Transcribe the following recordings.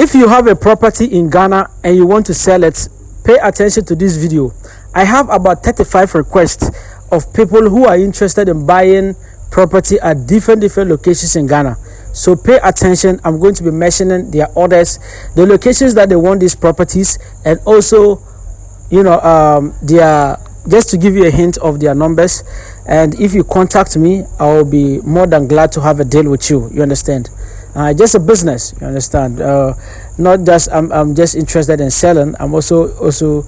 If you have a property in Ghana and you want to sell it, pay attention to this video. I have about 35 requests of people who are interested in buying property at different locations in Ghana. So pay attention. I'm going to be mentioning their orders, the locations that they want these properties, and also, their, just to give you a hint of their numbers. And if you contact me, I will be more than glad to have a deal with you. You understand? Just a business. You understand? Not just I'm just interested in selling. I'm also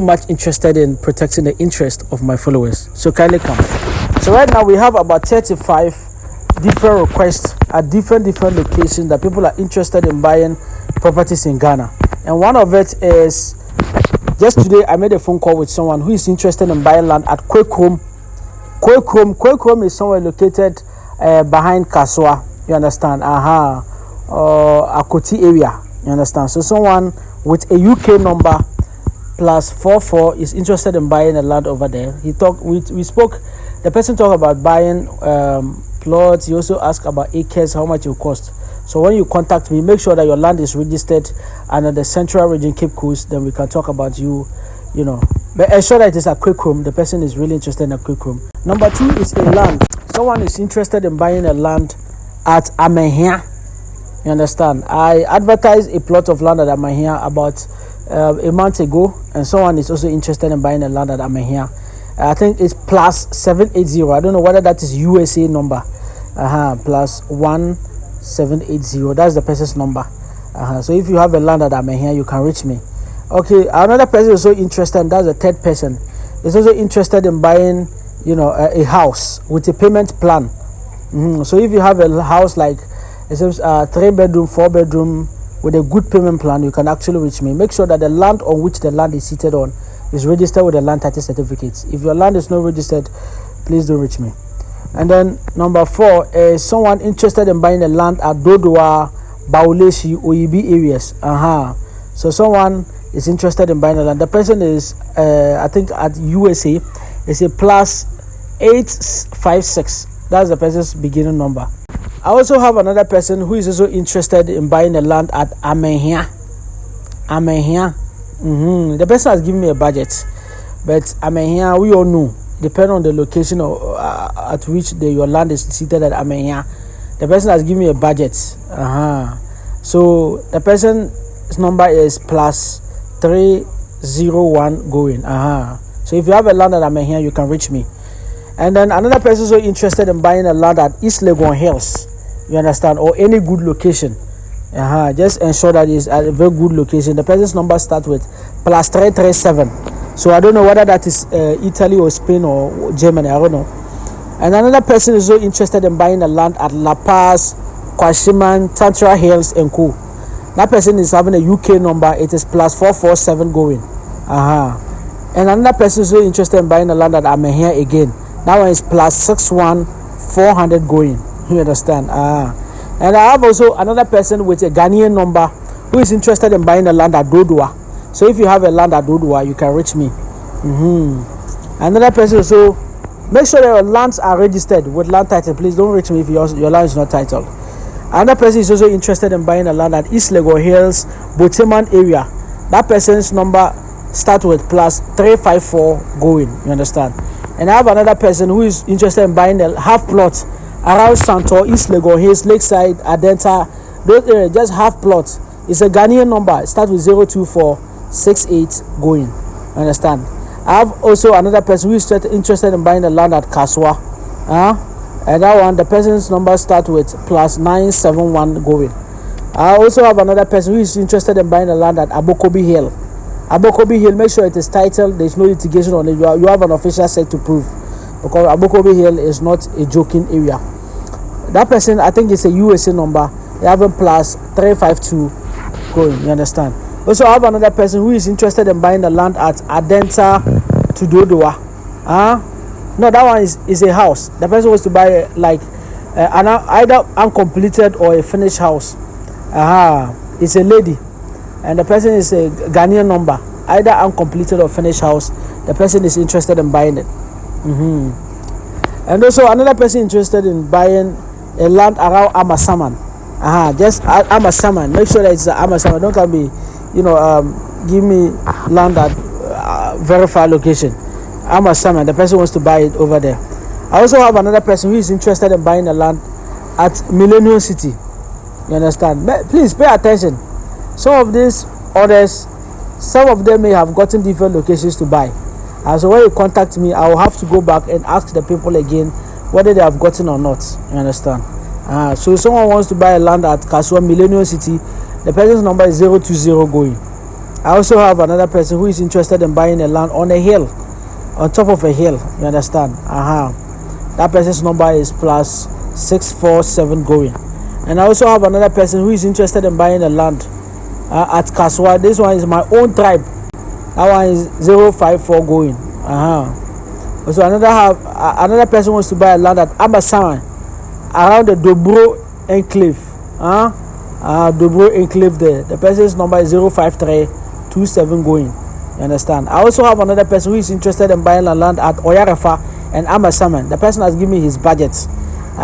much interested in protecting the interest of my followers. So kindly come. So right now we have about 35 different requests at different locations that people are interested in buying properties in Ghana. And one of it is, just today I made a phone call with someone who is interested in buying land at Kwekrom. Kwekrom is somewhere located behind Kaswa. You understand? Akoti area. You understand? So someone with a UK number +44 is interested in buying a land over there. We spoke. The person talked about buying plots. He also asked about acres, how much it will cost. So when you contact me, make sure that your land is registered under the Central Region Cape Coast. Then we can talk about But ensure that it is a Kwekrom. The person is really interested in a Kwekrom. Number 2 is a land. Someone is interested in buying a land at Amehia. You understand? I advertised a plot of land at Amehia about a month ago, and someone is also interested in buying a land at Amehia. I think it's +780. I don't know whether that is USA number. +1780. That's the person's number. So if you have a land at Amehia, you can reach me. Okay, another person is also interested, and that's the third person, is also interested in buying, a house with a payment plan. So if you have a house like it says 3-bedroom, 4-bedroom with a good payment plan, you can actually reach me. Make sure that the land on which the land is seated on is registered with the land title certificates. If your land is not registered, please don't reach me. And then number 4 is someone interested in buying a land at Dodoa, Bauleshi, Oyibi areas. So someone is interested in buying a land. The person is, I think at USA, it's a +856. That's the person's beginning number. I also have another person who is also interested in buying a land at Amehia. The person has given me a budget, but Amehia, we all know, depending on the location at which your land is seated at Amehia, the person has given me a budget. So the person's number is +301 going. So if you have a land at Amehia, you can reach me. And then another person is also interested in buying a land at East Legon Hills. You understand? Or any good location. Just ensure that it's at a very good location. The person's number starts with +337. So I don't know whether that is Italy or Spain or Germany. I don't know. And another person is also interested in buying a land at La Paz, Kwashiman, Tantra Hills, and Co. That person is having a UK number. It is +447 going. And another person is also interested in buying a land at Amehia again. That one is +61400 going. You understand? And I have also another person with a Ghanaian number who is interested in buying a land at Dodoa. So if you have a land at Dodoa, you can reach me. Another person also, make sure that your lands are registered with land title. Please don't reach me if your land is not titled. Another person is also interested in buying a land at East Legon Hills, Boteman area. That person's number starts with +354 going. You understand? And I have another person who is interested in buying a half plot around Santor, East Legon Hills, Lakeside, Adenta, those areas, just half plot. It's a Ghanaian number. It starts with 02468 going. You understand? I have also another person who is interested in buying a land at Kaswa. And that one, the person's number starts with +971 going. I also have another person who is interested in buying a land at Abokobi Hill. Abokobi Hill, make sure it is titled. There is no litigation on it. You have an official set to prove, because Abokobi Hill is not a joking area. That person, I think it's a USA number. They have a +352 going. You understand? Also, I have another person who is interested in buying the land at Adenta to Dodoa. No, that one is a house. The person wants to buy either uncompleted or a finished house. It's a lady, and the person is a Ghanaian number, either uncompleted or finished house. The person is interested in buying it. And also another person interested in buying a land around Amasaman. Just I'm a salmon. Make sure that it's I'm a salmon. Don't can be, give me land at verified location. I'm a salmon. The person wants to buy it over there. I also have another person who is interested in buying the land at Millennium City. You understand? Please pay attention. Some of these others, some of them may have gotten different locations to buy. So when you contact me, I will have to go back and ask the people again whether they have gotten or not. You understand? So if someone wants to buy a land at Kasua Millennium City, the person's number is 020 going. I also have another person who is interested in buying a land on a hill, on top of a hill. You understand? That person's number is plus 647 going. And I also have another person who is interested in buying a land at Kasua. This one is my own tribe. That one is 054 going. So another person wants to buy a land at Amasaman around the Dobro enclave. Dobro enclave there. The person's number is 05327 going. You understand? I also have another person who is interested in buying a land at Oyarafa and Amasaman. The person has given me his budget.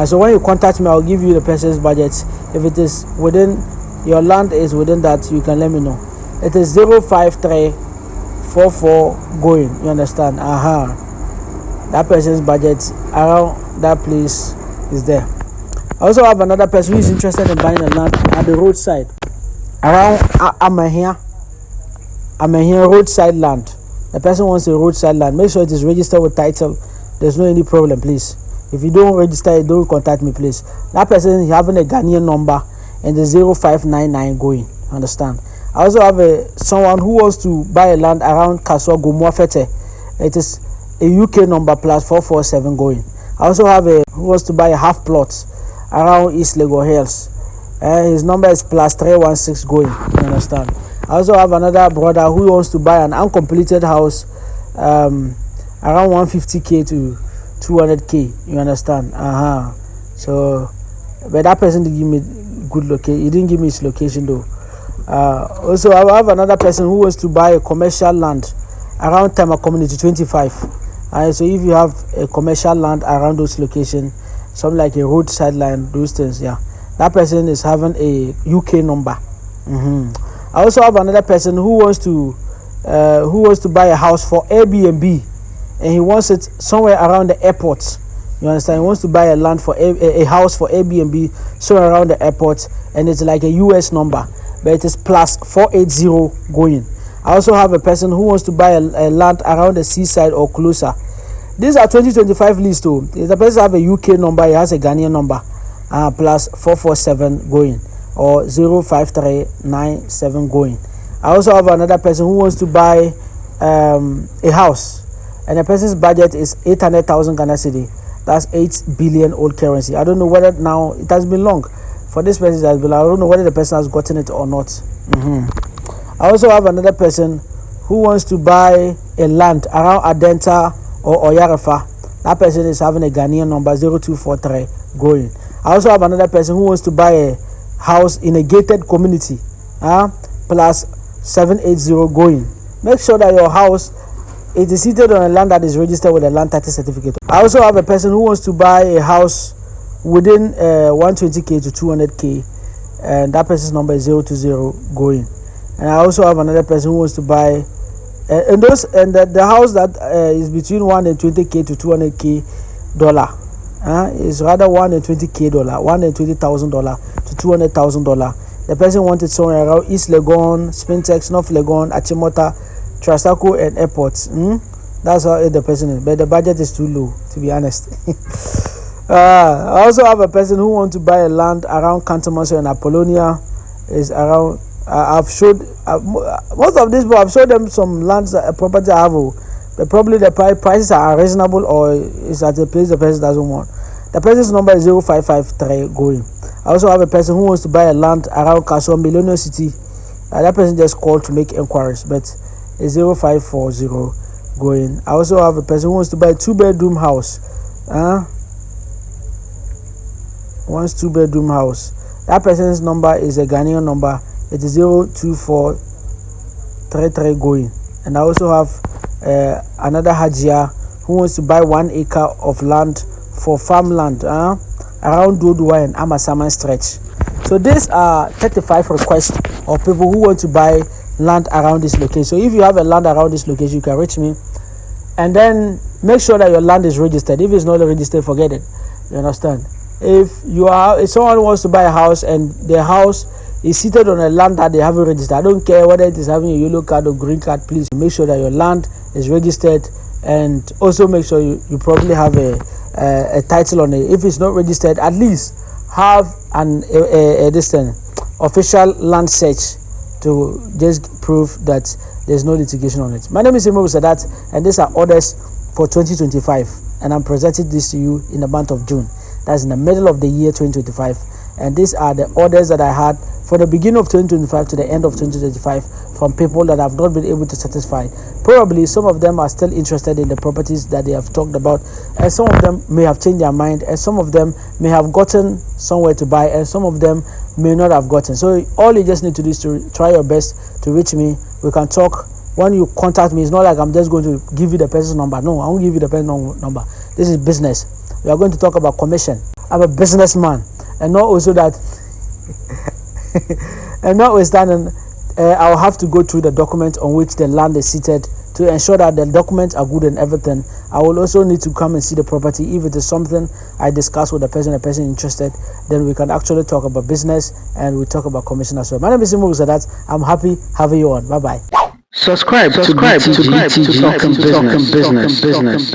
So when you contact me, I'll give you the person's budget. If it is within, your land is within that, you can let me know. It is 05344 going. You understand? That person's budget around that place is there. I also have another person who is interested in buying a land at the roadside around Amahia roadside land. The person wants a roadside land. Make sure it is registered with title. There's no any problem, please. If you don't register it, don't contact me, please. That person is having a Ghanaian number and the 0599 going. Understand? I also have someone who wants to buy a land around Kaswa Gumuafete. It is a UK number plus 447 going. I also have who wants to buy a half plot around East Lagos Hills. His number is plus 316 going. You understand? I also have another brother who wants to buy an uncompleted house around 150k to 200k. You understand? So, but that person didn't give me good location. He didn't give me his location though. Also, I have another person who wants to buy a commercial land around Tema Community 25. So if you have a commercial land around those locations, something like a roadside land, those things, that person is having a UK number. I also have another person who wants to buy a house for Airbnb, and he wants it somewhere around the airport. You understand? He wants to buy a land for a house for Airbnb somewhere around the airport, and it's like a US number, but it is plus 480 going. I also have a person who wants to buy a land around the seaside or closer. These are 2025 list too. The person have a UK number, he has a Ghanaian number, plus 447 going or 05397 going. I also have another person who wants to buy a house, and the person's budget is 800,000 Ghana cedi. That's 8 billion old currency. I don't know whether now it has been long for this person. I don't know whether the person has gotten it or not. I also have another person who wants to buy a land around Adenta or Oyarafa. That person is having a Ghanaian number 0243 going. I also have another person who wants to buy a house in a gated community, plus 780 going. Make sure that your house it is seated on a land that is registered with a land title certificate. I also have a person who wants to buy a house within 120k to 200k, and that person's number is 020 going. And I also have another person who wants to buy the house that is between 120k to 200k dollar. Is rather $120k, $120,000 to $200,000. The person wanted somewhere around East Legon, Spintex, North Legon, Achimota, Trasaco, and airports. That's how the person is, but the budget is too low, to be honest. I also have a person who wants to buy a land around Cantomaso and Apollonia. Is around. I've showed most of these people. I've showed them some lands, property I have, but probably the prices are unreasonable or is at a place the person doesn't want. The person's number is 0553 going. I also have a person who wants to buy a land around Kasua Millennium City. That person just called to make inquiries, but it's 0540 going. I also have a person who wants to buy a 2-bedroom house. Wants 2-bedroom house. That person's number is a Ghanaian number. It is 02433 going. And I also have another Hajia who wants to buy 1 acre of land for farmland around Dodua and Amasaman stretch. So these are 35 requests of people who want to buy land around this location. So if you have a land around this location, you can reach me, and then make sure that your land is registered. If it's not registered, forget it. You understand? If someone wants to buy a house and their house is seated on a land that they haven't registered, I don't care whether it is having a yellow card or green card, please make sure that your land is registered, and also make sure you probably have a title on it. If it's not registered, at least have this official land search to just prove that there's no litigation on it. My name is Imoru Sadat, and these are orders for 2025, and I'm presenting this to you in the month of June. That's in the middle of the year 2025, and these are the orders that I had for the beginning of 2025 to the end of 2025 from people that have not been able to satisfy. Probably some of them are still interested in the properties that they have talked about, and some of them may have changed their mind, and some of them may have gotten somewhere to buy, and some of them may not have gotten. So all you just need to do is to try your best to reach me. We can talk. When you contact me, it's not like I'm just going to give you the person's number. No, I won't give you the person's number. This is business. We are going to talk about commission. I'm a businessman, and not also that and notwithstanding, I'll have to go through the document on which the land is seated to ensure that the documents are good and everything. I will also need to come and see the property. If it is something I discuss with the person interested, then we can actually talk about business, and we talk about commission as well. My name is Imoru Sadat. I'm happy having you on. Bye bye. Subscribe to BTG Talking Business.